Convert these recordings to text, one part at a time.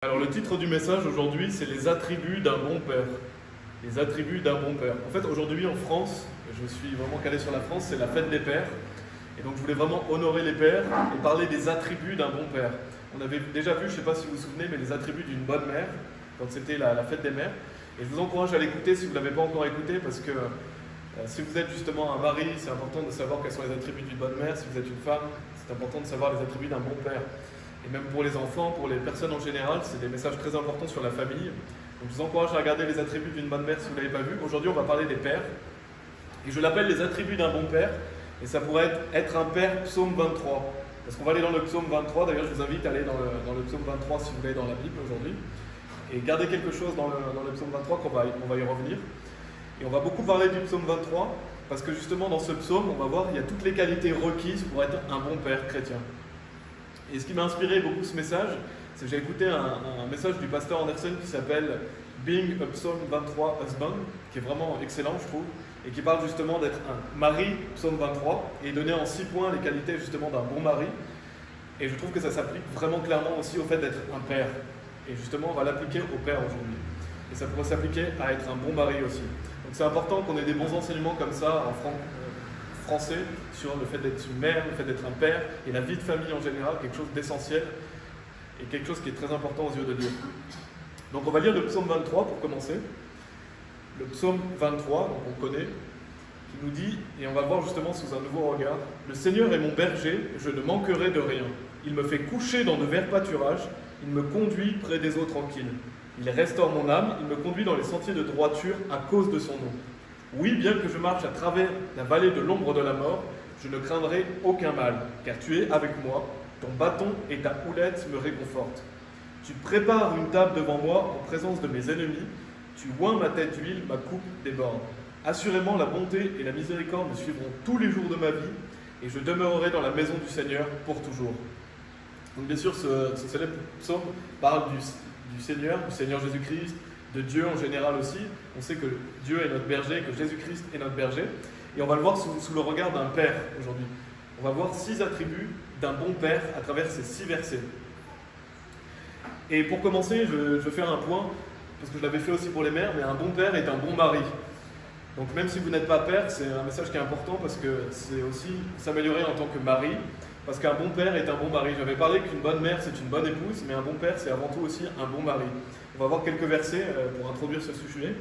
Alors le titre du message aujourd'hui, c'est les attributs d'un bon père. Les attributs d'un bon père. En fait, aujourd'hui en France, je suis vraiment calé sur la France, c'est la fête des pères. Et donc je voulais vraiment honorer les pères et parler des attributs d'un bon père. On avait déjà vu, je ne sais pas si vous vous souvenez, mais les attributs d'une bonne mère, quand c'était la fête des mères. Et je vous encourage à l'écouter si vous ne l'avez pas encore écouté, parce que si vous êtes justement un mari, c'est important de savoir quels sont les attributs d'une bonne mère. Si vous êtes une femme, c'est important de savoir les attributs d'un bon père. Et même pour les enfants, pour les personnes en général, c'est des messages très importants sur la famille. Donc je vous encourage à regarder les attributs d'une bonne mère si vous ne l'avez pas vu. Aujourd'hui, on va parler des pères. Et je l'appelle les attributs d'un bon père. Et ça pourrait être un père psaume 23. Parce qu'on va aller dans le psaume 23. D'ailleurs, je vous invite à aller dans le psaume 23 si vous voulez dans la Bible aujourd'hui. Et gardez quelque chose dans le psaume 23 qu'on va y revenir. Et on va beaucoup parler du psaume 23 parce que justement dans ce psaume, on va voir il y a toutes les qualités requises pour être un bon père chrétien. Et ce qui m'a inspiré beaucoup ce message, c'est que j'ai écouté un message du pasteur Anderson qui s'appelle Being a Psalm 23 Husband, qui est vraiment excellent je trouve, et qui parle justement d'être un mari psaume 23 et donner en 6 points les qualités justement d'un bon mari. Et je trouve que ça s'applique vraiment clairement aussi au fait d'être un père. Et justement, on va l'appliquer au père aujourd'hui. Et ça pourrait s'appliquer à être un bon mari aussi. Donc c'est important qu'on ait des bons enseignements comme ça en français sur le fait d'être une mère, le fait d'être un père et la vie de famille en général, quelque chose d'essentiel et quelque chose qui est très important aux yeux de Dieu. Donc on va lire le psaume 23 pour commencer. Le psaume 23, donc on connaît, qui nous dit, et on va voir justement sous un nouveau regard, « Le Seigneur est mon berger, je ne manquerai de rien. Il me fait coucher dans de verts pâturages, il me conduit près des eaux tranquilles. Il restaure mon âme, il me conduit dans les sentiers de droiture à cause de son nom. Oui, bien que je marche à travers la vallée de l'ombre de la mort, je ne craindrai aucun mal, car tu es avec moi, ton bâton et ta houlette me réconfortent. Tu prépares une table devant moi en présence de mes ennemis, tu oins ma tête d'huile, ma coupe déborde. Assurément, la bonté et la miséricorde me suivront tous les jours de ma vie, et je demeurerai dans la maison du Seigneur pour toujours. » Donc bien sûr, ce célèbre psaume parle du Seigneur Jésus-Christ, de Dieu en général aussi. On sait que Dieu est notre berger, que Jésus-Christ est notre berger. Et on va le voir sous le regard d'un père aujourd'hui. On va voir 6 attributs d'un bon père à travers ces 6 versets. Et pour commencer, je vais faire un point, parce que je l'avais fait aussi pour les mères, mais un bon père est un bon mari. Donc même si vous n'êtes pas père, c'est un message qui est important parce que c'est aussi s'améliorer en tant que mari. Parce qu'un bon père est un bon mari. J'avais parlé qu'une bonne mère, c'est une bonne épouse, mais un bon père, c'est avant tout aussi un bon mari. On va voir quelques versets pour introduire ce sujet.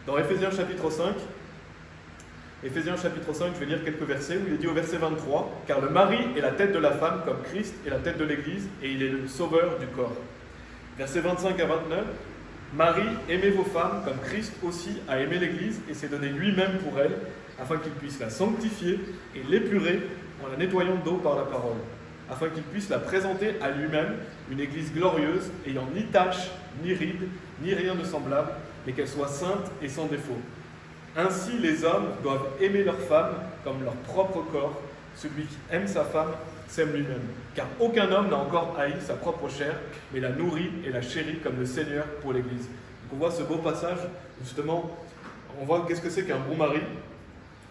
Dans Éphésiens chapitre 5, je vais lire quelques versets où il est dit au verset 23 « Car le mari est la tête de la femme comme Christ est la tête de l'Église et il est le sauveur du corps. » Versets 25 à 29 « Marie, aimez vos femmes comme Christ aussi a aimé l'Église et s'est donné lui-même pour elle, afin qu'il puisse la sanctifier et l'épurer en la nettoyant d'eau par la parole, afin qu'il puisse la présenter à lui-même, une église glorieuse, ayant ni tache, ni ride, ni rien de semblable, mais qu'elle soit sainte et sans défaut. Ainsi les hommes doivent aimer leur femme comme leur propre corps. Celui qui aime sa femme s'aime lui-même. Car aucun homme n'a encore haï sa propre chair, mais la nourrit et la chérit comme le Seigneur pour l'Église. Donc on voit ce beau passage, justement, on voit qu'est-ce que c'est qu'un bon mari.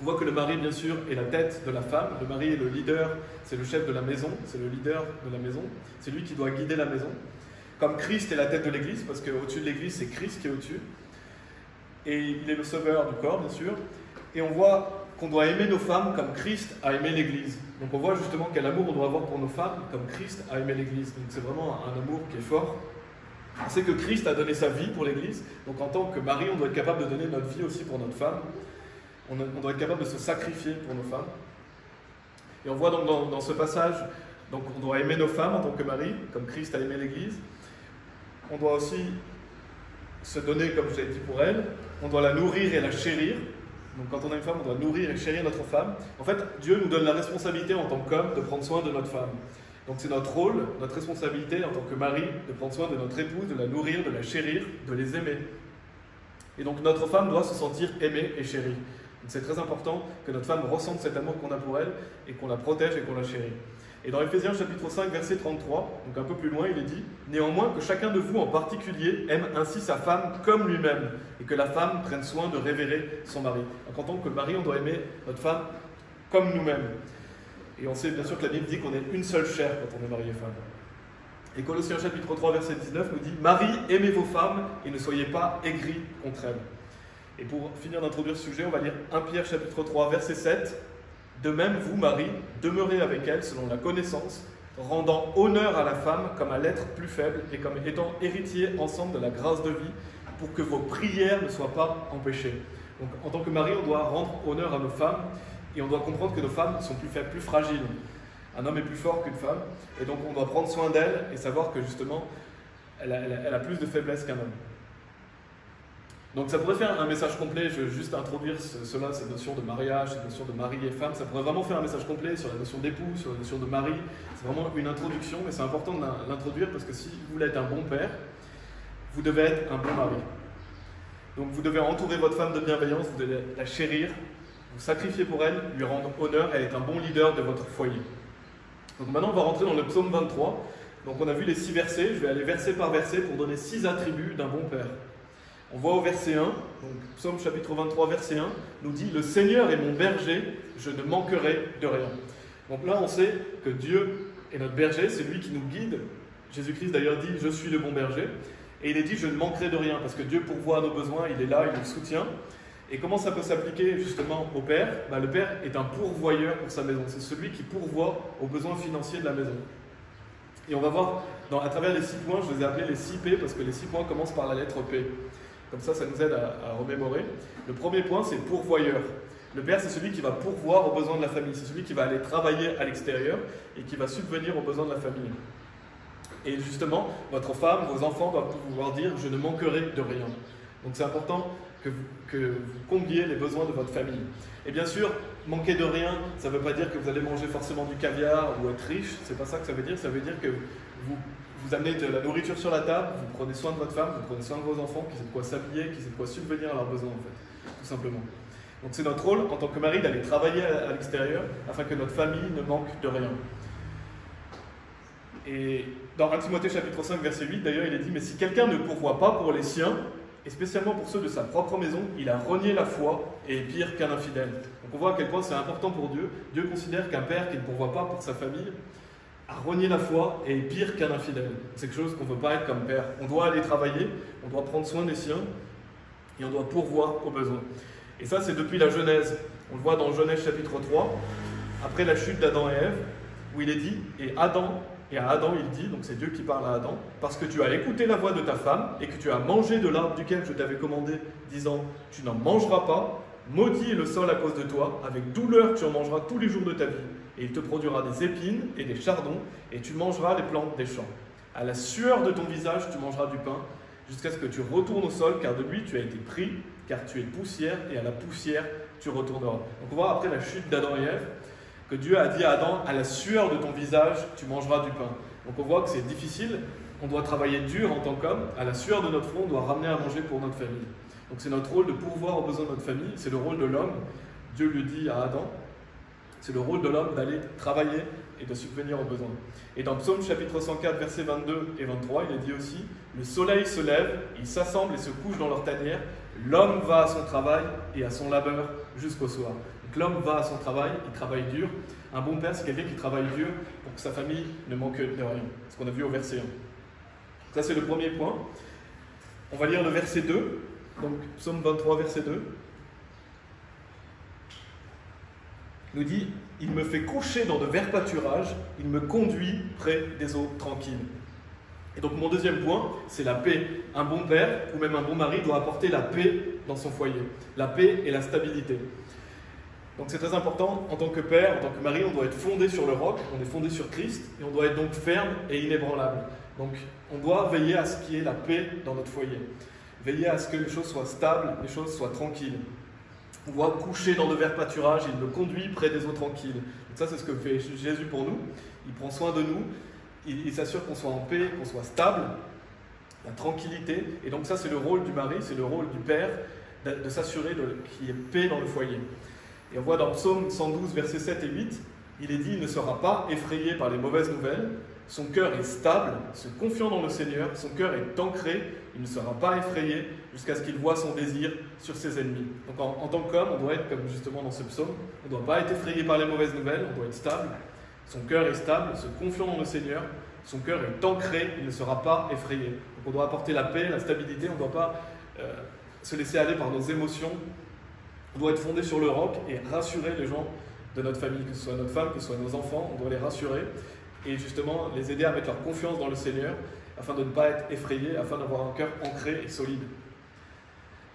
On voit que le mari, bien sûr, est la tête de la femme. Le mari est le leader, c'est le chef de la maison, c'est le leader de la maison. C'est lui qui doit guider la maison. Comme Christ est la tête de l'Église, parce qu'au-dessus de l'Église, c'est Christ qui est au-dessus. Et il est le sauveur du corps, bien sûr. Et on voit qu'on doit aimer nos femmes comme Christ a aimé l'Église. Donc on voit justement quel amour on doit avoir pour nos femmes comme Christ a aimé l'Église. Donc c'est vraiment un amour qui est fort. On sait que Christ a donné sa vie pour l'Église. Donc en tant que mari, on doit être capable de donner notre vie aussi pour notre femme. On doit être capable de se sacrifier pour nos femmes. Et on voit donc dans ce passage, donc on doit aimer nos femmes en tant que mari, comme Christ a aimé l'Église. On doit aussi se donner, comme je l'ai dit, pour elle. On doit la nourrir et la chérir. Donc quand on a une femme, on doit nourrir et chérir notre femme. En fait, Dieu nous donne la responsabilité en tant qu'homme de prendre soin de notre femme. Donc c'est notre rôle, notre responsabilité en tant que mari, de prendre soin de notre épouse, de la nourrir, de la chérir, de les aimer. Et donc notre femme doit se sentir aimée et chérie. C'est très important que notre femme ressente cet amour qu'on a pour elle et qu'on la protège et qu'on la chérit. Et dans Éphésiens chapitre 5, verset 33, donc un peu plus loin, il est dit « Néanmoins que chacun de vous en particulier aime ainsi sa femme comme lui-même et que la femme prenne soin de révérer son mari. » Donc en tant que mari, on doit aimer notre femme comme nous-mêmes. Et on sait bien sûr que la Bible dit qu'on est une seule chair quand on est mari et femme. Et Colossiens chapitre 3, verset 19 nous dit « Marie, aimez vos femmes et ne soyez pas aigris contre elles. » Et pour finir d'introduire ce sujet, on va lire 1 Pierre chapitre 3, verset 7. « De même, vous, Marie, demeurez avec elle selon la connaissance, rendant honneur à la femme comme à l'être plus faible et comme étant héritiers ensemble de la grâce de vie, pour que vos prières ne soient pas empêchées. » Donc en tant que mari, on doit rendre honneur à nos femmes et on doit comprendre que nos femmes sont plus faibles, plus fragiles. Un homme est plus fort qu'une femme, et donc on doit prendre soin d'elle et savoir que justement, elle a plus de faiblesse qu'un homme. Donc ça pourrait faire un message complet, je veux juste introduire cette notion de mariage, cette notion de mari et femme, ça pourrait vraiment faire un message complet sur la notion d'époux, sur la notion de mari. C'est vraiment une introduction, mais c'est important de l'introduire parce que si vous voulez être un bon père, vous devez être un bon mari. Donc vous devez entourer votre femme de bienveillance, vous devez la chérir, vous sacrifier pour elle, lui rendre honneur, elle est un bon leader de votre foyer. Donc maintenant on va rentrer dans le psaume 23. Donc on a vu les 6 versets, je vais aller verset par verset pour donner 6 attributs d'un bon père. On voit au verset 1, donc psaume chapitre 23 verset 1, nous dit « Le Seigneur est mon berger, je ne manquerai de rien ». Donc là on sait que Dieu est notre berger, c'est lui qui nous guide. Jésus-Christ d'ailleurs dit « Je suis le bon berger ». Et il est dit « Je ne manquerai de rien » parce que Dieu pourvoit à nos besoins, il est là, il nous soutient. Et comment ça peut s'appliquer justement au Père ? Le Père est un pourvoyeur pour sa maison. C'est celui qui pourvoit aux besoins financiers de la maison. Et on va voir, à travers les 6 points, je les ai appelés les 6 P, parce que les 6 points commencent par la lettre P. Comme ça nous aide à remémorer. Le premier point, c'est pourvoyeur. Le Père, c'est celui qui va pourvoir aux besoins de la famille. C'est celui qui va aller travailler à l'extérieur et qui va subvenir aux besoins de la famille. Et justement, votre femme, vos enfants doivent pouvoir dire « Je ne manquerai de rien ». Donc c'est important que vous combliez les besoins de votre famille. Et bien sûr, manquer de rien, ça ne veut pas dire que vous allez manger forcément du caviar ou être riche, c'est pas ça que ça veut dire que vous amenez de la nourriture sur la table, vous prenez soin de votre femme, vous prenez soin de vos enfants, qui sait de quoi s'habiller, qui sait de quoi subvenir à leurs besoins en fait, tout simplement. Donc c'est notre rôle en tant que mari d'aller travailler à l'extérieur afin que notre famille ne manque de rien. Et dans 1 Timothée chapitre 5 verset 8 d'ailleurs il est dit « Mais si quelqu'un ne pourvoit pas pour les siens, et spécialement pour ceux de sa propre maison, il a renié la foi et est pire qu'un infidèle. » Donc on voit à quel point c'est important pour Dieu. Dieu considère qu'un père qui ne pourvoit pas pour sa famille a renié la foi et est pire qu'un infidèle. C'est quelque chose qu'on ne veut pas être comme père. On doit aller travailler, on doit prendre soin des siens et on doit pourvoir aux besoins. Et ça c'est depuis la Genèse. On le voit dans Genèse chapitre 3, après la chute d'Adam et Ève, où il est dit « Et à Adam, il dit, donc c'est Dieu qui parle à Adam, « Parce que tu as écouté la voix de ta femme et que tu as mangé de l'arbre duquel je t'avais commandé, disant, tu n'en mangeras pas, maudit est le sol à cause de toi, avec douleur tu en mangeras tous les jours de ta vie, et il te produira des épines et des chardons, et tu mangeras les plantes des champs. À la sueur de ton visage tu mangeras du pain, jusqu'à ce que tu retournes au sol, car de lui tu as été pris, car tu es poussière, et à la poussière tu retourneras. » Donc on voit après la chute d'Adam et Ève, que Dieu a dit à Adam, à la sueur de ton visage, tu mangeras du pain. Donc on voit que c'est difficile, on doit travailler dur en tant qu'homme, à la sueur de notre front, on doit ramener à manger pour notre famille. Donc c'est notre rôle de pourvoir aux besoins de notre famille, c'est le rôle de l'homme. Dieu lui dit à Adam, c'est le rôle de l'homme d'aller travailler et de subvenir aux besoins. Et dans Psaume chapitre 104, versets 22 et 23, il est dit aussi, le soleil se lève, ils s'assemblent et se couchent dans leur tanière, l'homme va à son travail et à son labeur jusqu'au soir. L'homme va à son travail, il travaille dur. Un bon père, c'est quelqu'un qui travaille dur pour que sa famille ne manque de rien. Ce qu'on a vu au verset 1. Ça, c'est le premier point. On va lire le verset 2. Donc, psaume 23, verset 2. Il nous dit « Il me fait coucher dans de verts pâturages, il me conduit près des eaux tranquilles. » Et donc, mon deuxième point, c'est la paix. Un bon père, ou même un bon mari, doit apporter la paix dans son foyer. La paix et la stabilité. Donc c'est très important, en tant que père, en tant que mari, on doit être fondé sur le roc, on est fondé sur Christ, et on doit être donc ferme et inébranlable. Donc on doit veiller à ce qu'il y ait la paix dans notre foyer. Veiller à ce que les choses soient stables, les choses soient tranquilles. On doit coucher dans de verts pâturages, il me conduit près des eaux tranquilles. Donc ça c'est ce que fait Jésus pour nous, il prend soin de nous, il s'assure qu'on soit en paix, qu'on soit stable, la tranquillité. Et donc ça c'est le rôle du mari, c'est le rôle du père, de s'assurer qu'il y ait paix dans le foyer. Et on voit dans Psaume 112, versets 7 et 8, il est dit « Il ne sera pas effrayé par les mauvaises nouvelles, son cœur est stable, se confiant dans le Seigneur, son cœur est ancré, il ne sera pas effrayé jusqu'à ce qu'il voie son désir sur ses ennemis. » Donc en tant qu'homme, on doit être comme justement dans ce psaume, on ne doit pas être effrayé par les mauvaises nouvelles, on doit être stable, son cœur est stable, se confiant dans le Seigneur, son cœur est ancré, il ne sera pas effrayé. Donc on doit apporter la paix, la stabilité, on ne doit pas se laisser aller par nos émotions. On doit être fondé sur le roc et rassurer les gens de notre famille, que ce soit notre femme, que ce soit nos enfants, on doit les rassurer et justement les aider à mettre leur confiance dans le Seigneur afin de ne pas être effrayés, afin d'avoir un cœur ancré et solide.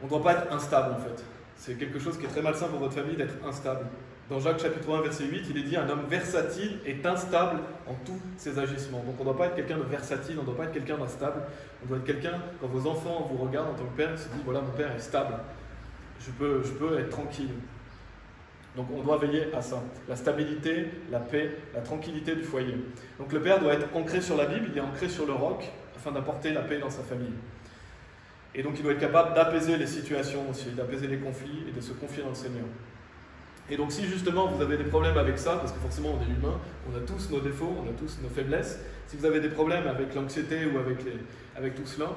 On ne doit pas être instable en fait. C'est quelque chose qui est très malsain pour votre famille d'être instable. Dans Jacques chapitre 1 verset 8, il est dit « Un homme versatile est instable en tous ses agissements ». Donc on ne doit pas être quelqu'un de versatile, on ne doit pas être quelqu'un d'instable. On doit être quelqu'un, quand vos enfants vous regardent en tant que père, ils se disent « Voilà, mon père est stable, je peux être tranquille ». Donc on doit veiller à ça, la stabilité, la paix, la tranquillité du foyer. Donc le père doit être ancré sur la Bible, il est ancré sur le roc afin d'apporter la paix dans sa famille. Et donc il doit être capable d'apaiser les situations aussi, d'apaiser les conflits et de se confier dans le Seigneur. Et donc si justement vous avez des problèmes avec ça, parce que forcément on est humain, on a tous nos défauts, on a tous nos faiblesses, si vous avez des problèmes avec l'anxiété ou avec tout cela,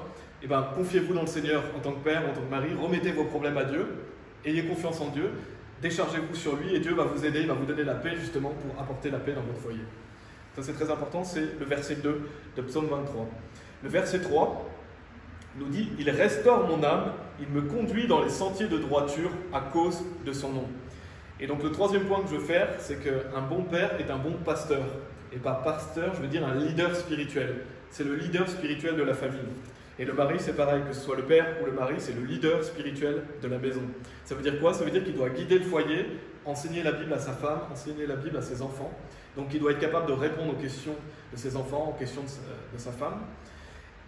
eh ben, confiez-vous dans le Seigneur en tant que père, en tant que mari, remettez vos problèmes à Dieu, ayez confiance en Dieu, déchargez-vous sur lui et Dieu va vous aider, il va vous donner la paix justement pour apporter la paix dans votre foyer. Ça c'est très important, c'est le verset 2 de Psaume 23. Le verset 3 nous dit « Il restaure mon âme, il me conduit dans les sentiers de droiture à cause de son nom ». Et donc le troisième point que je veux faire, c'est qu'un bon père est un bon pasteur. Et par pasteur, je veux dire un leader spirituel. C'est le leader spirituel de la famille. Et le mari, c'est pareil, que ce soit le père ou le mari, c'est le leader spirituel de la maison. Ça veut dire quoi? Ça veut dire qu'il doit guider le foyer, enseigner la Bible à sa femme, enseigner la Bible à ses enfants. Donc il doit être capable de répondre aux questions de ses enfants, aux questions de sa femme.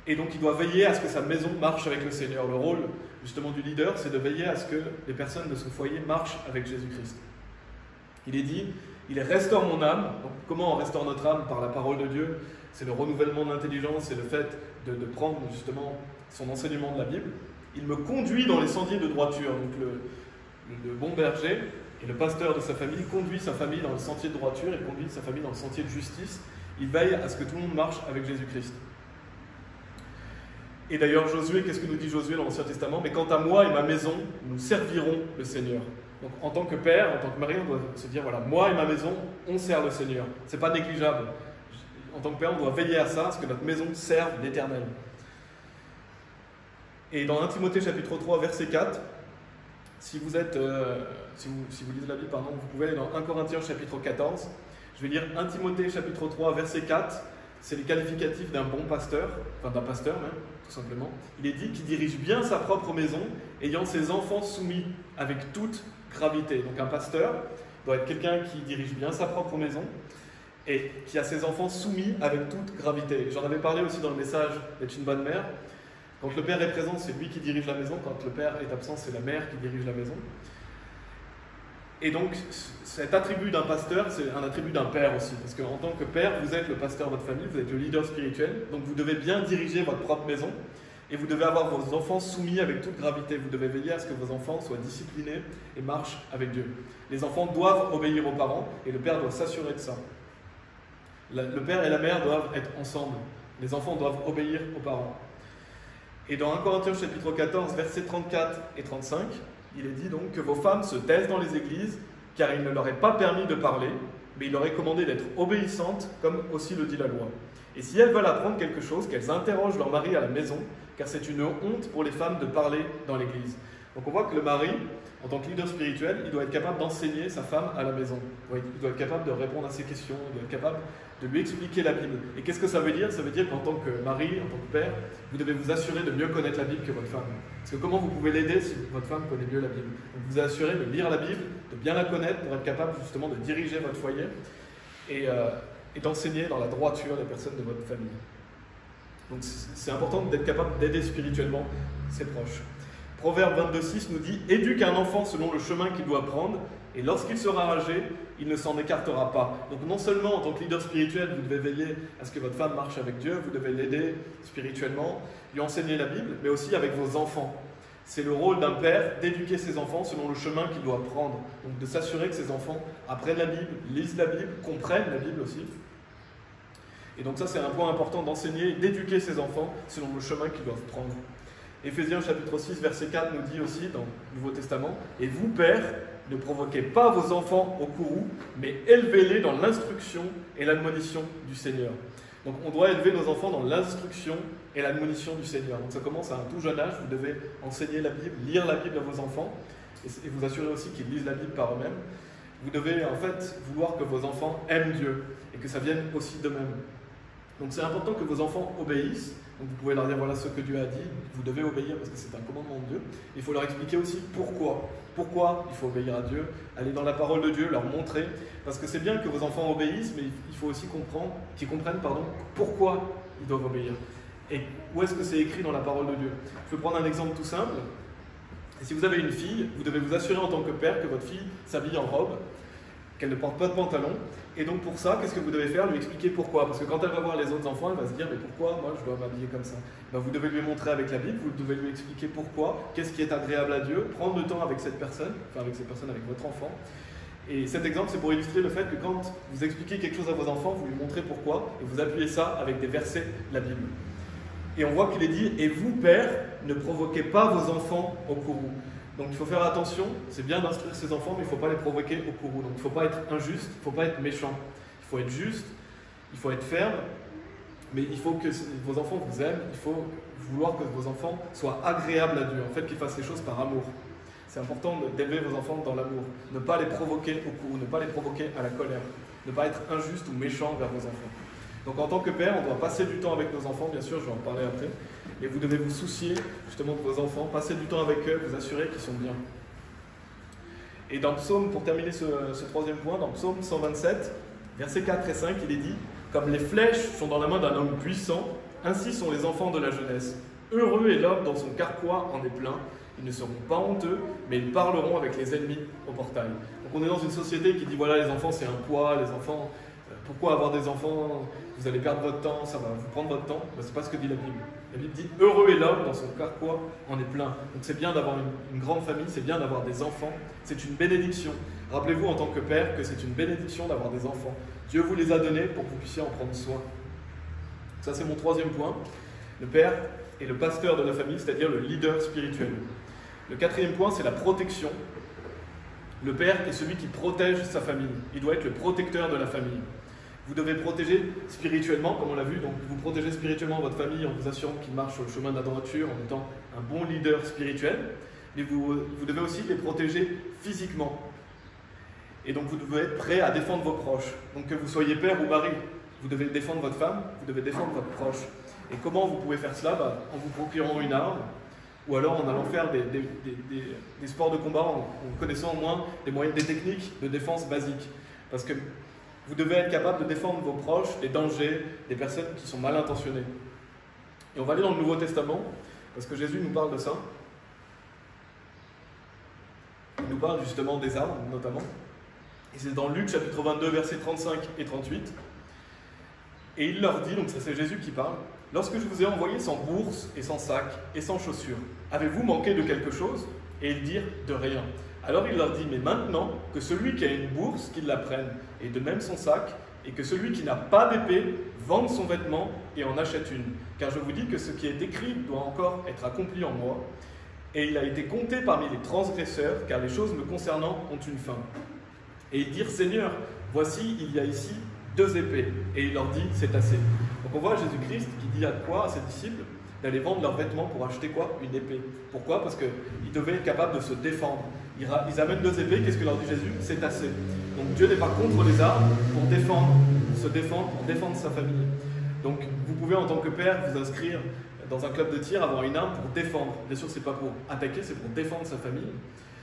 Et donc il doit veiller à ce que sa maison marche avec le Seigneur. Le rôle justement du leader, c'est de veiller à ce que les personnes de son foyer marchent avec Jésus-Christ. Il est dit, il restaure mon âme. Donc, comment on restaure notre âme? Par la parole de Dieu. C'est le renouvellement de l'intelligence, c'est le fait de prendre justement son enseignement de la Bible. Il me conduit dans les sentiers de droiture. Donc le bon berger et le pasteur de sa famille conduit sa famille dans le sentier de droiture, il conduit sa famille dans le sentier de justice. Il veille à ce que tout le monde marche avec Jésus-Christ. Et d'ailleurs, Josué, qu'est-ce que nous dit Josué dans l'Ancien Testament? Mais quant à moi et ma maison, nous servirons le Seigneur. Donc en tant que père, en tant que mari, on doit se dire, voilà, moi et ma maison, on sert le Seigneur. Ce n'est pas négligeable. En tant que père, on doit veiller à ça, à ce que notre maison serve l'Éternel. Et dans 1 Timothée chapitre 3, verset 4, si vous lisez la Bible, pardon, vous pouvez aller dans 1 Corinthiens chapitre 14. Je vais lire 1 Timothée chapitre 3, verset 4. C'est les qualificatifs d'un bon pasteur, enfin d'un pasteur même, tout simplement. Il est dit qu'il dirige bien sa propre maison, ayant ses enfants soumis avec toute gravité. Donc un pasteur doit être quelqu'un qui dirige bien sa propre maison et qui a ses enfants soumis avec toute gravité. J'en avais parlé aussi dans le message d'être une bonne mère. Quand le père est présent, c'est lui qui dirige la maison. Quand le père est absent, c'est la mère qui dirige la maison. Et donc, cet attribut d'un pasteur, c'est un attribut d'un père aussi. Parce qu'en tant que père, vous êtes le pasteur de votre famille, vous êtes le leader spirituel. Donc, vous devez bien diriger votre propre maison. Et vous devez avoir vos enfants soumis avec toute gravité. Vous devez veiller à ce que vos enfants soient disciplinés et marchent avec Dieu. Les enfants doivent obéir aux parents et le père doit s'assurer de ça. Le père et la mère doivent être ensemble. Les enfants doivent obéir aux parents. Et dans 1 Corinthiens chapitre 14, versets 34 et 35, il est dit donc que vos femmes se taisent dans les églises, car il ne leur est pas permis de parler, mais il leur est commandé d'être obéissantes, comme aussi le dit la loi. Et si elles veulent apprendre quelque chose, qu'elles interrogent leur mari à la maison, car c'est une honte pour les femmes de parler dans l'église. Donc on voit que le mari, en tant que leader spirituel, il doit être capable d'enseigner sa femme à la maison. Il doit être capable de répondre à ses questions, il doit être capable de lui expliquer la Bible. Et qu'est-ce que ça veut dire? Ça veut dire qu'en tant que mari, en tant que père, vous devez vous assurer de mieux connaître la Bible que votre femme. Parce que comment vous pouvez l'aider si votre femme connaît mieux la Bible? Donc vous assurez de lire la Bible, de bien la connaître pour être capable justement de diriger votre foyer et d'enseigner dans la droiture les personnes de votre famille. Donc c'est important d'être capable d'aider spirituellement ses proches. Proverbe 22,6 nous dit « Éduque un enfant selon le chemin qu'il doit prendre, et lorsqu'il sera âgé, il ne s'en écartera pas. » Donc non seulement en tant que leader spirituel, vous devez veiller à ce que votre femme marche avec Dieu, vous devez l'aider spirituellement, lui enseigner la Bible, mais aussi avec vos enfants. C'est le rôle d'un père d'éduquer ses enfants selon le chemin qu'il doit prendre. Donc de s'assurer que ses enfants apprennent la Bible, lisent la Bible, comprennent la Bible aussi. Et donc ça c'est un point important d'enseigner et d'éduquer ses enfants selon le chemin qu'ils doivent prendre. Éphésiens chapitre 6, verset 4 nous dit aussi dans le Nouveau Testament « Et vous, pères, ne provoquez pas vos enfants au courroux, mais élevez-les dans l'instruction et l'admonition du Seigneur. » Donc on doit élever nos enfants dans l'instruction et l'admonition du Seigneur. Donc ça commence à un tout jeune âge, vous devez enseigner la Bible, lire la Bible à vos enfants, et vous assurer aussi qu'ils lisent la Bible par eux-mêmes. Vous devez en fait vouloir que vos enfants aiment Dieu, et que ça vienne aussi d'eux-mêmes. Donc c'est important que vos enfants obéissent. Donc vous pouvez leur dire voilà ce que Dieu a dit, vous devez obéir parce que c'est un commandement de Dieu. Il faut leur expliquer aussi pourquoi. Pourquoi il faut obéir à Dieu, aller dans la parole de Dieu, leur montrer. Parce que c'est bien que vos enfants obéissent, mais il faut aussi qu'ils comprennent pourquoi ils doivent obéir. Et où est-ce que c'est écrit dans la parole de Dieu. Je peux prendre un exemple tout simple. Et si vous avez une fille, vous devez vous assurer en tant que père que votre fille s'habille en robe, qu'elle ne porte pas de pantalon. Et donc pour ça, qu'est-ce que vous devez faire? Lui expliquer pourquoi. Parce que quand elle va voir les autres enfants, elle va se dire mais pourquoi moi je dois m'habiller comme ça? Ben, vous devez lui montrer avec la Bible, vous devez lui expliquer pourquoi, qu'est-ce qui est agréable à Dieu, prendre le temps avec cette personne, avec votre enfant. Et cet exemple, c'est pour illustrer le fait que quand vous expliquez quelque chose à vos enfants, vous lui montrez pourquoi, et vous appuyez ça avec des versets de la Bible. Et on voit qu'il est dit « Et vous, pères, ne provoquez pas vos enfants au courroux ». Donc il faut faire attention, c'est bien d'instruire ses enfants, mais il ne faut pas les provoquer au courroux. Donc il ne faut pas être injuste, il ne faut pas être méchant. Il faut être juste, il faut être ferme, mais il faut que vos enfants vous aiment, il faut vouloir que vos enfants soient agréables à Dieu, en fait qu'ils fassent les choses par amour. C'est important d'élever vos enfants dans l'amour, ne pas les provoquer au courroux, ne pas les provoquer à la colère, ne pas être injuste ou méchant vers vos enfants. Donc en tant que père, on doit passer du temps avec nos enfants, bien sûr, je vais en parler après. Et vous devez vous soucier justement de vos enfants, passer du temps avec eux, vous assurer qu'ils sont bien. Et dans Psaume, pour terminer ce troisième point, dans Psaume 127, versets 4 et 5, il est dit « Comme les flèches sont dans la main d'un homme puissant, ainsi sont les enfants de la jeunesse. Heureux est l'homme dont son carquois en est plein. Ils ne seront pas honteux, mais ils parleront avec les ennemis au portail. » Donc on est dans une société qui dit « Voilà, les enfants c'est un poids, les enfants... Pourquoi avoir des enfants? Vous allez perdre votre temps, ça va vous prendre votre temps. » Ben, c'est pas ce que dit la Bible. La Bible dit « Heureux est l'homme dans son carquois en est plein. » Donc c'est bien d'avoir une grande famille, c'est bien d'avoir des enfants. C'est une bénédiction. Rappelez-vous en tant que père que c'est une bénédiction d'avoir des enfants. Dieu vous les a donnés pour que vous puissiez en prendre soin. Ça c'est mon troisième point. Le père est le pasteur de la famille, c'est-à-dire le leader spirituel. Le quatrième point, c'est la protection. Le père est celui qui protège sa famille. Il doit être le protecteur de la famille. Vous devez protéger spirituellement, comme on l'a vu. Donc, vous protégez spirituellement votre famille en vous assurant qu'ils marchent sur le chemin de la droiture, en étant un bon leader spirituel. Mais vous devez aussi les protéger physiquement. Et donc, vous devez être prêt à défendre vos proches. Donc, que vous soyez père ou mari, vous devez défendre votre femme, vous devez défendre votre proche. Et comment vous pouvez faire cela? En vous procurant une arme, ou alors en allant faire des sports de combat, en connaissant au moins des techniques de défense basiques. Parce que vous devez être capable de défendre vos proches des dangers, des personnes qui sont mal intentionnées. Et on va aller dans le Nouveau Testament, parce que Jésus nous parle de ça. Il nous parle justement des armes, notamment. Et c'est dans Luc chapitre 22, versets 35 et 38. Et il leur dit, donc ça c'est Jésus qui parle, « Lorsque je vous ai envoyé sans bourse et sans sac et sans chaussures, avez-vous manqué de quelque chose ?» Et ils dirent, « De rien. » Alors il leur dit, « Mais maintenant, que celui qui a une bourse, qu'il la prenne, et de même son sac, et que celui qui n'a pas d'épée, vende son vêtement et en achète une. Car je vous dis que ce qui est écrit doit encore être accompli en moi. Et il a été compté parmi les transgresseurs, car les choses me concernant ont une fin. » Et ils dirent, « Seigneur, voici, il y a ici 2 épées. » Et il leur dit, « C'est assez. » Donc on voit Jésus-Christ qui dit à quoi à ses disciples d'aller vendre leurs vêtements pour acheter quoi? Une épée. Pourquoi? Parce qu'ils devaient être capables de se défendre. Ils amènent 2 épées, qu'est-ce que leur dit Jésus? C'est assez. Donc Dieu n'est pas contre les armes pour se défendre, pour défendre sa famille. Donc vous pouvez en tant que père vous inscrire dans un club de tir, avoir une arme pour défendre. Bien sûr, c'est pas pour attaquer, c'est pour défendre sa famille.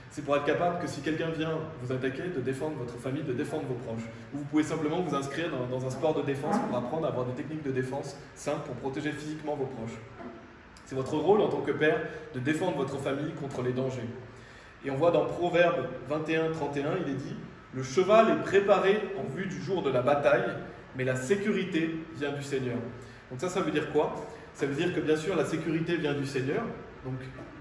C'est pour être capable que si quelqu'un vient vous attaquer, de défendre votre famille, de défendre vos proches. Ou vous pouvez simplement vous inscrire dans un sport de défense pour apprendre à avoir des techniques de défense simples pour protéger physiquement vos proches. C'est votre rôle en tant que père de défendre votre famille contre les dangers. Et on voit dans Proverbe 21-31, il est dit « Le cheval est préparé en vue du jour de la bataille, mais la sécurité vient du Seigneur. » Donc ça veut dire quoi? Ça veut dire que bien sûr la sécurité vient du Seigneur. Donc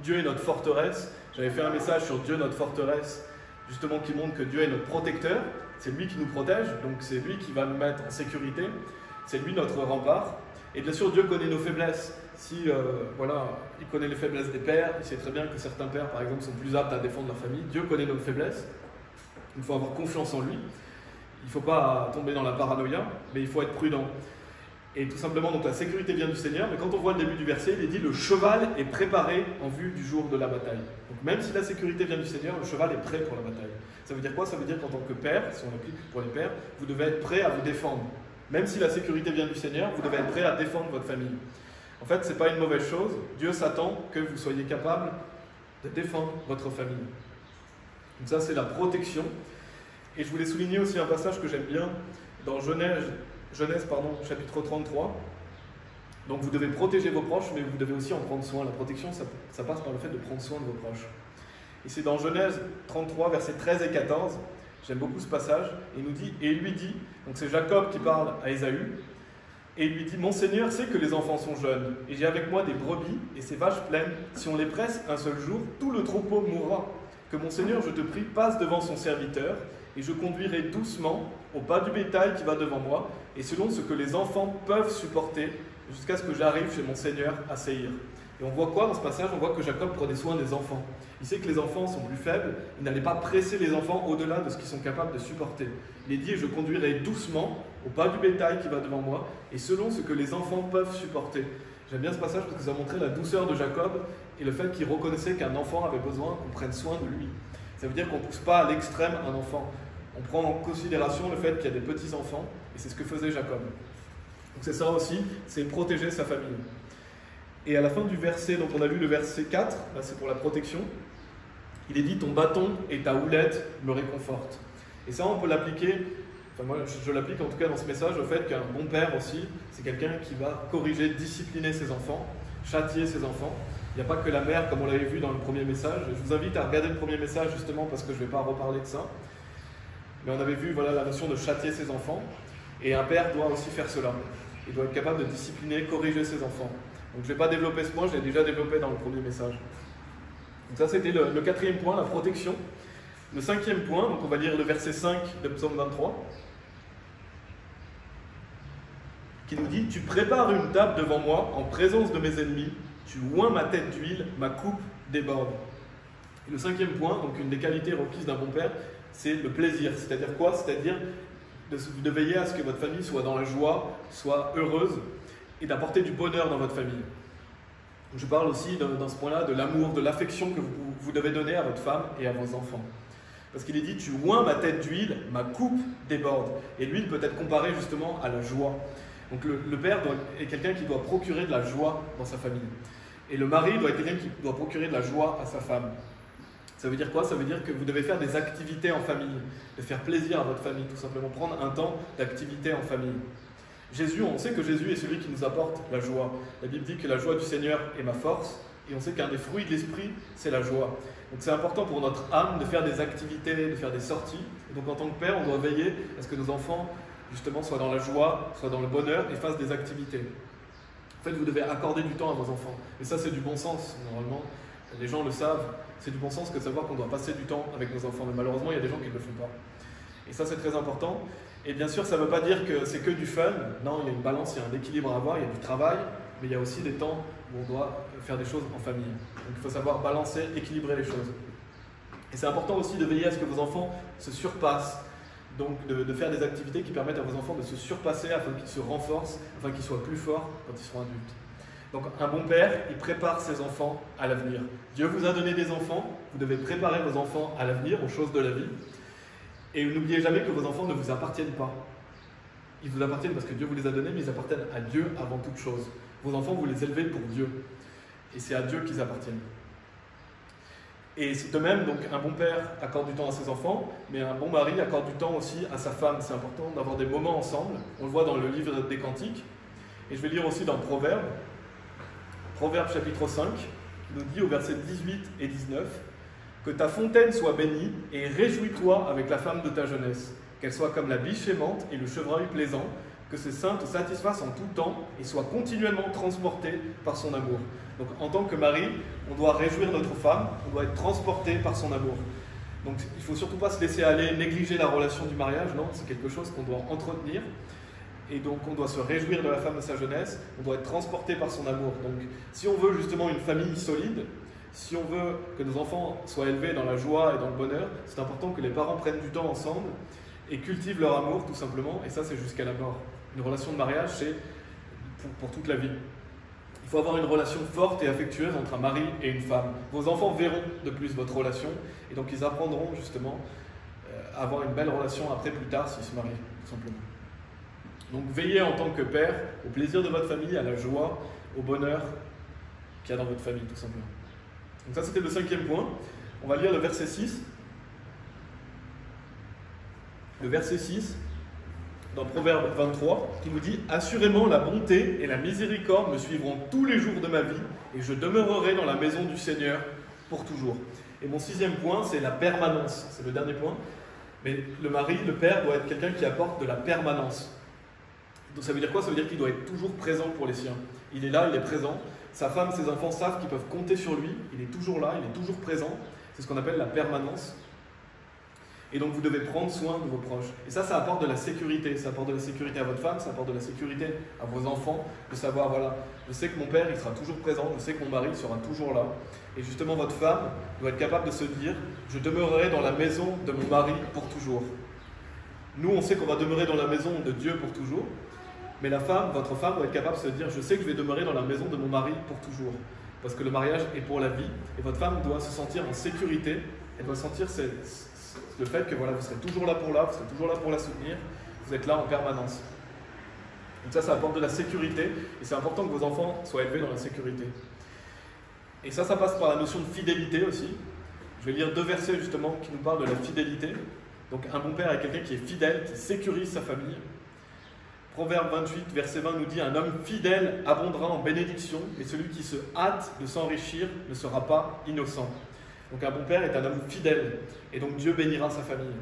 Dieu est notre forteresse. J'avais fait un message sur Dieu, notre forteresse, justement qui montre que Dieu est notre protecteur. C'est lui qui nous protège, donc c'est lui qui va nous mettre en sécurité. C'est lui notre rempart. Et bien sûr, Dieu connaît nos faiblesses. Si, il connaît les faiblesses des pères, il sait très bien que certains pères, par exemple, sont plus aptes à défendre leur famille. Dieu connaît nos faiblesses. Il faut avoir confiance en lui. Il ne faut pas tomber dans la paranoïa, mais il faut être prudent. Et tout simplement, donc la sécurité vient du Seigneur, mais quand on voit le début du verset, il est dit le cheval est préparé en vue du jour de la bataille. Donc même si la sécurité vient du Seigneur, le cheval est prêt pour la bataille. Ça veut dire quoi? Ça veut dire qu'en tant que père, si on applique pour les pères, vous devez être prêt à vous défendre. Même si la sécurité vient du Seigneur, vous devez être prêt à défendre votre famille. En fait, ce n'est pas une mauvaise chose. Dieu s'attend que vous soyez capable de défendre votre famille. Donc ça, c'est la protection. Et je voulais souligner aussi un passage que j'aime bien dans Genèse, chapitre 33. Donc vous devez protéger vos proches, mais vous devez aussi en prendre soin. La protection, ça passe par le fait de prendre soin de vos proches. Et c'est dans Genèse 33, versets 13 et 14. J'aime beaucoup ce passage. Il nous dit, et il lui dit, donc c'est Jacob qui parle à Ésaü, et il lui dit, mon Seigneur sait que les enfants sont jeunes, et j'ai avec moi des brebis et ces vaches pleines. Si on les presse un seul jour, tout le troupeau mourra. Que mon Seigneur, je te prie, passe devant son serviteur, et je conduirai doucement au pas du bétail qui va devant moi, et selon ce que les enfants peuvent supporter, jusqu'à ce que j'arrive chez mon Seigneur à Séhir. Et on voit quoi dans ce passage? On voit que Jacob prenait soin des enfants. Il sait que les enfants sont plus faibles, il n'allait pas presser les enfants au-delà de ce qu'ils sont capables de supporter. Il est dit, je conduirai doucement au pas du bétail qui va devant moi, et selon ce que les enfants peuvent supporter. J'aime bien ce passage parce que ça montrait la douceur de Jacob et le fait qu'il reconnaissait qu'un enfant avait besoin qu'on prenne soin de lui. Ça veut dire qu'on ne pousse pas à l'extrême un enfant. On prend en considération le fait qu'il y a des petits-enfants, et c'est ce que faisait Jacob. Donc c'est ça aussi, c'est protéger sa famille. Et à la fin du verset, donc on a lu le verset 4, là c'est pour la protection, il est dit, ton bâton et ta houlette me réconfortent. Et ça on peut l'appliquer, enfin moi je l'applique en tout cas dans ce message, au fait qu'un bon père aussi, c'est quelqu'un qui va corriger, discipliner ses enfants, châtier ses enfants. Il n'y a pas que la mère comme on l'avait vu dans le premier message. Je vous invite à regarder le premier message justement parce que je ne vais pas reparler de ça. Mais on avait vu voilà, la notion de châtier ses enfants. Et un père doit aussi faire cela. Il doit être capable de discipliner, corriger ses enfants. Donc je ne vais pas développer ce point, je l'ai déjà développé dans le premier message. Donc ça c'était le quatrième point, la protection. Le cinquième point, donc on va lire le verset 5 de Psaume 23, qui nous dit « Tu prépares une table devant moi en présence de mes ennemis, tu oins ma tête d'huile, ma coupe déborde. » Et le cinquième point, donc une des qualités requises d'un bon père, c'est le plaisir. C'est-à-dire quoi? C'est-à-dire de veiller à ce que votre famille soit dans la joie, soit heureuse, et d'apporter du bonheur dans votre famille. Je parle aussi dans ce point-là de l'amour, de l'affection que vous devez donner à votre femme et à vos enfants. Parce qu'il est dit, tu oins ma tête d'huile, ma coupe déborde. Et l'huile peut être comparée justement à la joie. Donc le père est quelqu'un qui doit procurer de la joie dans sa famille. Et le mari doit être quelqu'un qui doit procurer de la joie à sa femme. Ça veut dire quoi? Ça veut dire que vous devez faire des activités en famille, de faire plaisir à votre famille, tout simplement prendre un temps d'activité en famille. Jésus, on sait que Jésus est celui qui nous apporte la joie. La Bible dit que la joie du Seigneur est ma force, et on sait qu'un des fruits de l'esprit, c'est la joie. Donc c'est important pour notre âme de faire des activités, de faire des sorties. Et donc en tant que père, on doit veiller à ce que nos enfants, justement, soient dans la joie, soient dans le bonheur et fassent des activités. En fait, vous devez accorder du temps à vos enfants. Et ça, c'est du bon sens, normalement. Les gens le savent. C'est du bon sens que de savoir qu'on doit passer du temps avec nos enfants. Mais malheureusement, il y a des gens qui ne le font pas. Et ça, c'est très important. Et bien sûr, ça ne veut pas dire que c'est que du fun. Non, il y a une balance, il y a un équilibre à avoir, il y a du travail, mais il y a aussi des temps où on doit faire des choses en famille. Donc il faut savoir balancer, équilibrer les choses. Et c'est important aussi de veiller à ce que vos enfants se surpassent. Donc de faire des activités qui permettent à vos enfants de se surpasser afin qu'ils se renforcent, afin qu'ils soient plus forts quand ils seront adultes. Donc un bon père, il prépare ses enfants à l'avenir. Dieu vous a donné des enfants, vous devez préparer vos enfants à l'avenir, aux choses de la vie. Et n'oubliez jamais que vos enfants ne vous appartiennent pas. Ils vous appartiennent parce que Dieu vous les a donnés, mais ils appartiennent à Dieu avant toute chose. Vos enfants, vous les élevez pour Dieu. Et c'est à Dieu qu'ils appartiennent. Et c'est de même, donc un bon père accorde du temps à ses enfants, mais un bon mari accorde du temps aussi à sa femme. C'est important d'avoir des moments ensemble. On le voit dans le livre des Cantiques. Et je vais lire aussi dans Proverbes. Proverbes chapitre 5, qui nous dit au verset 18 et 19 « Que ta fontaine soit bénie et réjouis-toi avec la femme de ta jeunesse, qu'elle soit comme la biche aimante et le chevreuil plaisant, que ses seins te satisfassent en tout temps et soient continuellement transportés par son amour. » Donc en tant que mari, on doit réjouir notre femme, on doit être transporté par son amour. Donc il ne faut surtout pas se laisser aller, négliger la relation du mariage, non, c'est quelque chose qu'on doit entretenir. Et donc on doit se réjouir de la femme de sa jeunesse, on doit être transporté par son amour. Donc si on veut justement une famille solide, si on veut que nos enfants soient élevés dans la joie et dans le bonheur, c'est important que les parents prennent du temps ensemble et cultivent leur amour tout simplement, et ça c'est jusqu'à la mort. Une relation de mariage, c'est pour toute la vie. Il faut avoir une relation forte et affectueuse entre un mari et une femme. Vos enfants verront de plus votre relation et donc ils apprendront justement à avoir une belle relation après plus tard s'ils se marient, tout simplement. Donc veillez en tant que père au plaisir de votre famille, à la joie, au bonheur qu'il y a dans votre famille, tout simplement. Donc ça c'était le 5e point. On va lire le verset 6. Le verset 6 dans Proverbe 23, qui nous dit « Assurément la bonté et la miséricorde me suivront tous les jours de ma vie, et je demeurerai dans la maison du Seigneur pour toujours. » Et mon 6e point, c'est la permanence. C'est le dernier point. Mais le mari, le père, doit être quelqu'un qui apporte de la permanence. Donc ça veut dire quoi? Ça veut dire qu'il doit être toujours présent pour les siens. Il est là, il est présent. Sa femme, ses enfants savent qu'ils peuvent compter sur lui. Il est toujours là, il est toujours présent. C'est ce qu'on appelle la permanence. Et donc vous devez prendre soin de vos proches. Et ça apporte de la sécurité. Ça apporte de la sécurité à votre femme, ça apporte de la sécurité à vos enfants. De savoir, voilà, je sais que mon père, il sera toujours présent, je sais que mon mari sera toujours là. Et justement, votre femme doit être capable de se dire, je demeurerai dans la maison de mon mari pour toujours. Nous, on sait qu'on va demeurer dans la maison de Dieu pour toujours. Mais la femme, votre femme doit être capable de se dire, je sais que je vais demeurer dans la maison de mon mari pour toujours. Parce que le mariage est pour la vie. Et votre femme doit se sentir en sécurité. Elle doit sentir le fait que voilà, vous serez toujours là pour la soutenir, vous êtes là en permanence. Donc ça apporte de la sécurité, et c'est important que vos enfants soient élevés dans la sécurité. Et ça passe par la notion de fidélité aussi. Je vais lire 2 versets justement qui nous parlent de la fidélité. Donc un bon père est quelqu'un qui est fidèle, qui sécurise sa famille. Proverbe 28, verset 20 nous dit « Un homme fidèle abondera en bénédiction, et celui qui se hâte de s'enrichir ne sera pas innocent. » Donc un bon père est un homme fidèle, et donc Dieu bénira sa famille.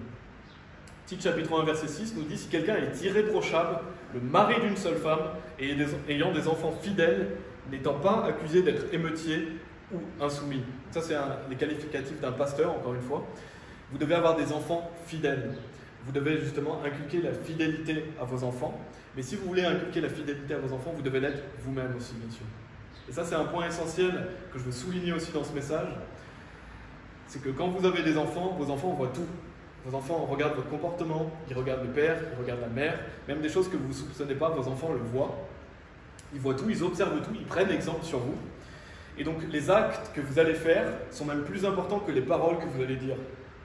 Tite chapitre 1 verset 6 nous dit « Si quelqu'un est irréprochable, le mari d'une seule femme, et ayant des enfants fidèles, n'étant pas accusé d'être émeutier ou insoumis. » Ça c'est les qualificatifs d'un pasteur, encore une fois. Vous devez avoir des enfants fidèles. Vous devez justement inculquer la fidélité à vos enfants. Mais si vous voulez inculquer la fidélité à vos enfants, vous devez l'être vous-même aussi, bien sûr. Et ça c'est un point essentiel que je veux souligner aussi dans ce message. C'est que quand vous avez des enfants, vos enfants voient tout. Vos enfants regardent votre comportement, ils regardent le père, ils regardent la mère, même des choses que vous ne soupçonnez pas, vos enfants le voient. Ils voient tout, ils observent tout, ils prennent exemple sur vous. Et donc les actes que vous allez faire sont même plus importants que les paroles que vous allez dire.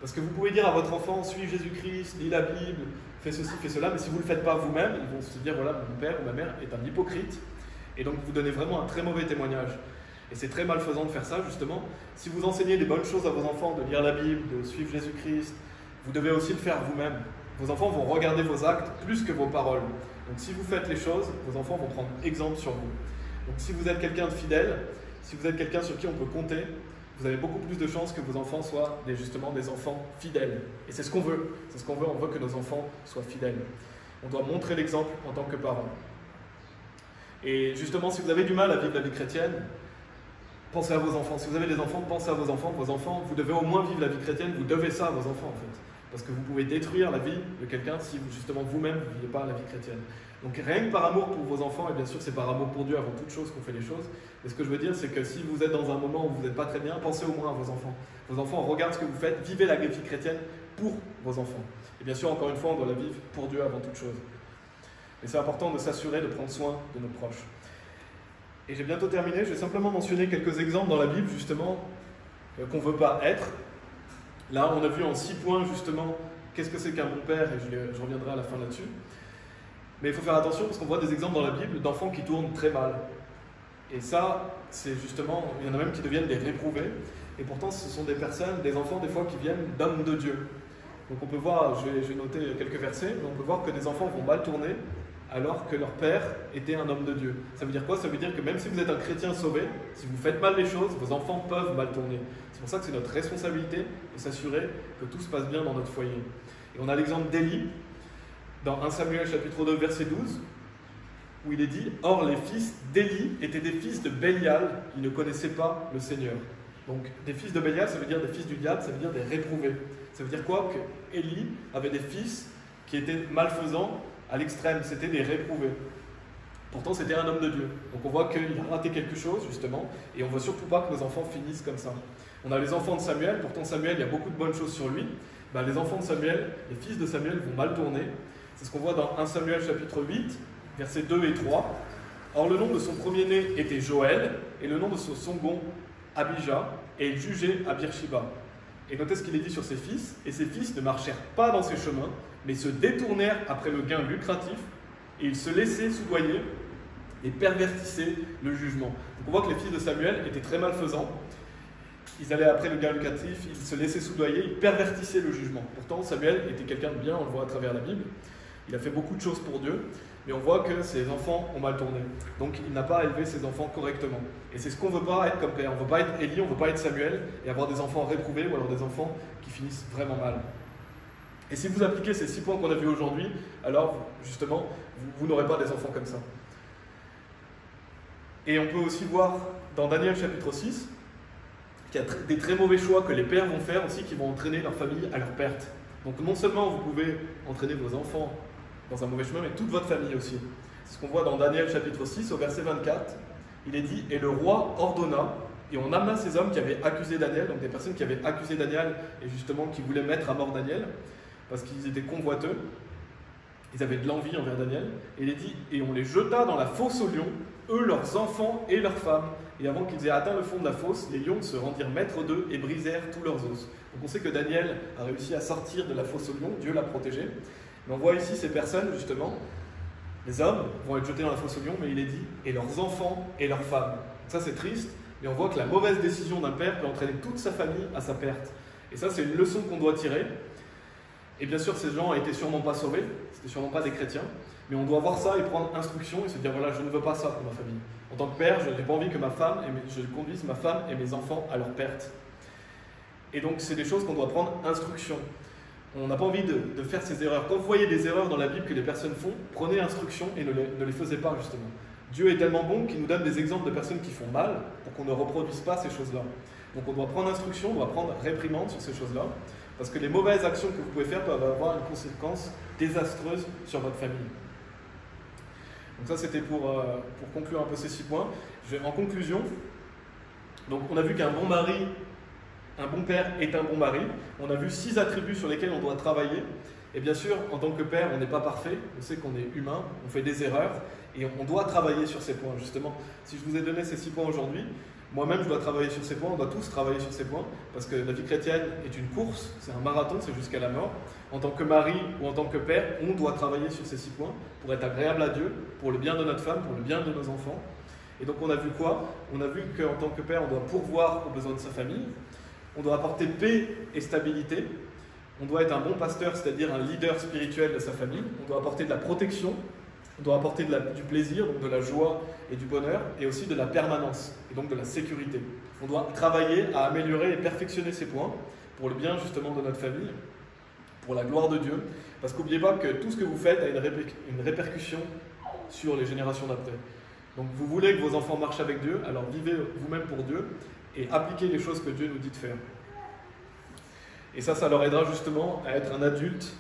Parce que vous pouvez dire à votre enfant, suis Jésus-Christ, lis la Bible, fais ceci, fais cela, mais si vous ne le faites pas vous-même, ils vont se dire, voilà, mon père ou ma mère est un hypocrite. Et donc vous donnez vraiment un très mauvais témoignage. Et c'est très malfaisant de faire ça, justement. Si vous enseignez des bonnes choses à vos enfants, de lire la Bible, de suivre Jésus-Christ, vous devez aussi le faire vous-même. Vos enfants vont regarder vos actes plus que vos paroles. Donc si vous faites les choses, vos enfants vont prendre exemple sur vous. Donc si vous êtes quelqu'un de fidèle, si vous êtes quelqu'un sur qui on peut compter, vous avez beaucoup plus de chances que vos enfants soient justement des enfants fidèles. Et c'est ce qu'on veut. C'est ce qu'on veut. On veut que nos enfants soient fidèles. On doit montrer l'exemple en tant que parents. Et justement, si vous avez du mal à vivre la vie chrétienne, pensez à vos enfants. Si vous avez des enfants, pensez à vos enfants. Vos enfants, vous devez au moins vivre la vie chrétienne. Vous devez ça à vos enfants, en fait. Parce que vous pouvez détruire la vie de quelqu'un si justement vous-même ne vivez pas la vie chrétienne. Donc rien que par amour pour vos enfants, et bien sûr c'est par amour pour Dieu avant toute chose qu'on fait les choses. Mais ce que je veux dire, c'est que si vous êtes dans un moment où vous n'êtes pas très bien, pensez au moins à vos enfants. Vos enfants regardent ce que vous faites, vivez la vie chrétienne pour vos enfants. Et bien sûr, encore une fois, on doit la vivre pour Dieu avant toute chose. Mais c'est important de s'assurer de prendre soin de nos proches. Et j'ai bientôt terminé, je vais simplement mentionner quelques exemples dans la Bible, justement, qu'on ne veut pas être. Là, on a vu en 6 points, justement, qu'est-ce que c'est qu'un bon père, et je reviendrai à la fin là-dessus. Mais il faut faire attention, parce qu'on voit des exemples dans la Bible d'enfants qui tournent très mal. Et ça, c'est justement, il y en a même qui deviennent des réprouvés. Et pourtant, ce sont des personnes, des enfants, des fois, qui viennent d'hommes de Dieu. Donc on peut voir, j'ai noté quelques versets, mais on peut voir que des enfants vont mal tourner, alors que leur père était un homme de Dieu. Ça veut dire quoi? Ça veut dire que même si vous êtes un chrétien sauvé, si vous faites mal les choses, vos enfants peuvent mal tourner. C'est pour ça que c'est notre responsabilité de s'assurer que tout se passe bien dans notre foyer. Et on a l'exemple d'Élie, dans 1 Samuel chapitre 2 verset 12, où il est dit « Or les fils d'Élie étaient des fils de Bélial, ils ne connaissaient pas le Seigneur. » Donc des fils de Bélial, ça veut dire des fils du diable, ça veut dire des réprouvés. Ça veut dire quoi? Que Élie avait des fils qui étaient malfaisants à l'extrême, c'était des réprouvés. Pourtant, c'était un homme de Dieu. Donc on voit qu'il a raté quelque chose, justement, et on ne veut surtout pas que nos enfants finissent comme ça. On a les enfants de Samuel, pourtant Samuel, il y a beaucoup de bonnes choses sur lui. Ben, les enfants de Samuel, les fils de Samuel vont mal tourner. C'est ce qu'on voit dans 1 Samuel chapitre 8, versets 2 et 3. Or le nom de son premier-né était Joël, et le nom de son second Abijah, et il jugeait à Beersheba. Et notez ce qu'il est dit sur ses fils, et ses fils ne marchèrent pas dans ses chemins, mais se détournèrent après le gain lucratif, et ils se laissaient soudoyer et pervertissaient le jugement. Donc on voit que les fils de Samuel étaient très malfaisants. Ils allaient après le gain lucratif, ils se laissaient soudoyer, ils pervertissaient le jugement. Pourtant, Samuel était quelqu'un de bien, on le voit à travers la Bible. Il a fait beaucoup de choses pour Dieu, mais on voit que ses enfants ont mal tourné. Donc il n'a pas élevé ses enfants correctement. Et c'est ce qu'on ne veut pas être comme père. On ne veut pas être Élie, on ne veut pas être Samuel, et avoir des enfants réprouvés, ou alors des enfants qui finissent vraiment mal. Et si vous appliquez ces 6 points qu'on a vus aujourd'hui, alors justement, vous n'aurez pas des enfants comme ça. Et on peut aussi voir dans Daniel chapitre 6, qu'il y a des très mauvais choix que les pères vont faire aussi, qui vont entraîner leur famille à leur perte. Donc non seulement vous pouvez entraîner vos enfants dans un mauvais chemin, mais toute votre famille aussi. C'est ce qu'on voit dans Daniel chapitre 6, au verset 24. Il est dit « Et le roi ordonna, et on amena ces hommes qui avaient accusé Daniel, donc des personnes qui avaient accusé Daniel, et justement qui voulaient mettre à mort Daniel, parce qu'ils étaient convoiteux, ils avaient de l'envie envers Daniel, et il est dit « Et on les jeta dans la fosse aux lions, eux, leurs enfants et leurs femmes. Et avant qu'ils aient atteint le fond de la fosse, les lions se rendirent maîtres d'eux et brisèrent tous leurs os. » Donc on sait que Daniel a réussi à sortir de la fosse aux lions, Dieu l'a protégé. Mais on voit ici ces personnes, justement, les hommes vont être jetés dans la fosse aux lions, mais il est dit « et leurs enfants et leurs femmes ». Donc ça c'est triste, mais on voit que la mauvaise décision d'un père peut entraîner toute sa famille à sa perte. Et ça c'est une leçon qu'on doit tirer. Et bien sûr ces gens n'étaient sûrement pas sauvés, c'était sûrement pas des chrétiens, mais on doit voir ça et prendre instruction et se dire « voilà, je ne veux pas ça pour ma famille ». En tant que père, je n'ai pas envie que je conduise ma femme et mes enfants à leur perte. Et donc, c'est des choses qu'on doit prendre instruction. On n'a pas envie de faire ces erreurs. Quand vous voyez des erreurs dans la Bible que les personnes font, prenez instruction et ne les faisez pas, justement. Dieu est tellement bon qu'il nous donne des exemples de personnes qui font mal pour qu'on ne reproduise pas ces choses-là. Donc, on doit prendre instruction, on doit prendre réprimande sur ces choses-là, parce que les mauvaises actions que vous pouvez faire peuvent avoir une conséquence désastreuse sur votre famille. Donc ça, c'était pour conclure un peu ces 6 points. En conclusion, donc on a vu qu'un bon mari, un bon père est un bon mari. On a vu 6 attributs sur lesquels on doit travailler. Et bien sûr, en tant que père, on n'est pas parfait. On sait qu'on est humain, on fait des erreurs. Et on doit travailler sur ces points, justement. Si je vous ai donné ces 6 points aujourd'hui, moi-même, je dois travailler sur ces points. On doit tous travailler sur ces points. Parce que la vie chrétienne est une course, c'est un marathon, c'est jusqu'à la mort. En tant que mari ou en tant que père, on doit travailler sur ces 6 points pour être agréable à Dieu, pour le bien de notre femme, pour le bien de nos enfants. Et donc on a vu quoi? On a vu qu'en tant que père, on doit pourvoir aux besoins de sa famille. On doit apporter paix et stabilité. On doit être un bon pasteur, c'est-à-dire un leader spirituel de sa famille. On doit apporter de la protection. On doit apporter du plaisir, donc de la joie et du bonheur, et aussi de la permanence, et donc de la sécurité. On doit travailler à améliorer et perfectionner ces points pour le bien justement de notre famille, pour la gloire de Dieu. Parce qu'oubliez pas que tout ce que vous faites a une répercussion sur les générations d'après. Donc vous voulez que vos enfants marchent avec Dieu, alors vivez vous-même pour Dieu et appliquez les choses que Dieu nous dit de faire. Et ça leur aidera justement à être un adulte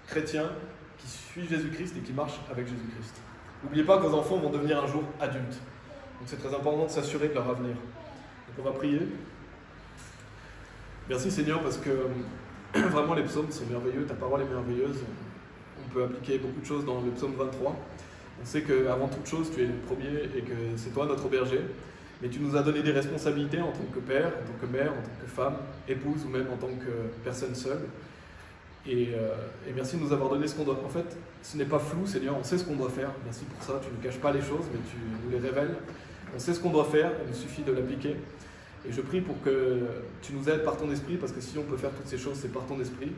chrétien qui suit Jésus-Christ et qui marche avec Jésus-Christ. N'oubliez pas que vos enfants vont devenir un jour adultes. Donc c'est très important de s'assurer de leur avenir. Donc on va prier. Merci Seigneur parce que vraiment les psaumes sont merveilleux, ta parole est merveilleuse. On peut appliquer beaucoup de choses dans le psaume 23. On sait qu'avant toute chose, tu es le premier et que c'est toi notre berger. Mais tu nous as donné des responsabilités en tant que père, en tant que mère, en tant que femme, épouse ou même en tant que personne seule. Et merci de nous avoir donné ce qu'on doit. En fait, ce n'est pas flou, Seigneur, on sait ce qu'on doit faire. Merci pour ça, tu ne caches pas les choses, mais tu nous les révèles. On sait ce qu'on doit faire, il nous suffit de l'appliquer. Et je prie pour que tu nous aides par ton esprit, parce que si on peut faire toutes ces choses, c'est par ton esprit.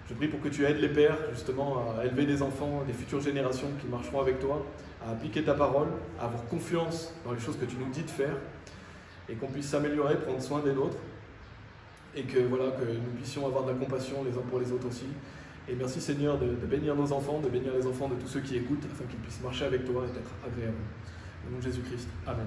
Je prie pour que tu aides les pères, justement, à élever des enfants, des futures générations qui marcheront avec toi, à appliquer ta parole, à avoir confiance dans les choses que tu nous dis de faire, et qu'on puisse s'améliorer, prendre soin des nôtres. Et que, voilà, que nous puissions avoir de la compassion les uns pour les autres aussi. Et merci Seigneur de bénir nos enfants, de bénir les enfants de tous ceux qui écoutent, afin qu'ils puissent marcher avec toi et être agréables. Au nom de Jésus-Christ. Amen.